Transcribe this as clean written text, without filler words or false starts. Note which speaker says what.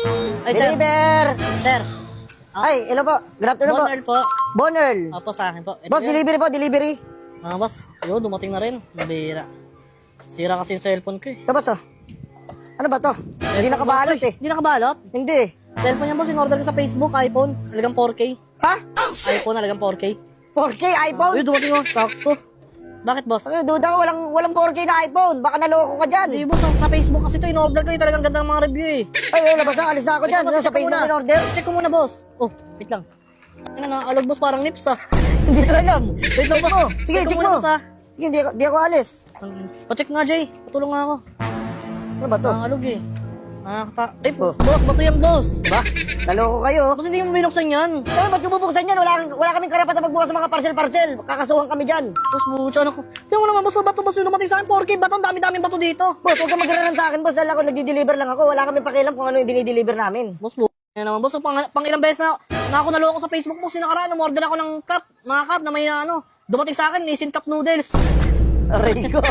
Speaker 1: Ay, sir.
Speaker 2: Deliver!
Speaker 1: Sir.
Speaker 2: Ay, hello po. Good afternoon po.
Speaker 1: Bonel po.
Speaker 2: Bonel.
Speaker 1: Opo, sa akin po. Ito
Speaker 2: Boss,
Speaker 1: yan.
Speaker 2: delivery po, delivery.
Speaker 1: Boss. Yun, dumating na rin. Nabihira. Sira kasi yung cellphone ko eh.
Speaker 2: Ito, boss, oh. Ano ba to? Hindi nakabalot eh.
Speaker 1: Hindi nakabalot?
Speaker 2: Hindi.
Speaker 1: Cellphone yan boss, in-order ko sa Facebook, iPhone. Halagang 4K.
Speaker 2: Ha?
Speaker 1: iPhone, halagang 4K.
Speaker 2: 4K iPhone?
Speaker 1: Uy, dumating oh. Sakto. Bakit boss?
Speaker 2: Ano, duda ko, walang 4K na iPhone. Baka naloko ka dyan.
Speaker 1: Hindi boss, sa Facebook kasi ito, in-order ko. Talagang ganda ng mga review eh.
Speaker 2: Ay, wala, boss, alis na ako dyan.
Speaker 1: Boss,
Speaker 2: Sa
Speaker 1: check ko
Speaker 2: Facebook
Speaker 1: muna.
Speaker 2: in order.
Speaker 1: Check ko muna boss. Oh, wait lang. Ano na, alog boss, parang nips ah.
Speaker 2: Hindi ko alam.
Speaker 1: Wait lang boss.
Speaker 2: Sige,
Speaker 1: Check ko
Speaker 2: check
Speaker 1: muna,
Speaker 2: mo.
Speaker 1: boss, ah.
Speaker 2: Sige, di ako alis.
Speaker 1: Pa-check nga Jay, patulong nga ako.
Speaker 2: Ano ba to?
Speaker 1: Alog eh. Eh,
Speaker 2: Oh.
Speaker 1: boss, bato yan boss.
Speaker 2: Ba? Naloko kayo.
Speaker 1: Boss, hindi mo binuksan yan.
Speaker 2: Eh, ba't yung bubuksan yan? Wala kaming karapatan magbukas ng mga parcel-parcel. Kakasuhan kami dyan.
Speaker 1: Boss, bucha, ano ko. Tingnan mo naman boss, bato boss yung dumating sa akin, 4K bato, ang dami-daming bato dito.
Speaker 2: Boss, huwag ka magraran sa akin, boss. Dahil ako nagdi-deliver lang ako. Wala kaming pakialam kung ano yung dinideliver namin.
Speaker 1: Boss, yan naman boss, pang ilang beses na ako naloko sa Facebook boss, yung nakaraan, umorder ako ng cup, mga cup na may dumating sa akin, Nissin Cup Noodles.
Speaker 2: Aray ko.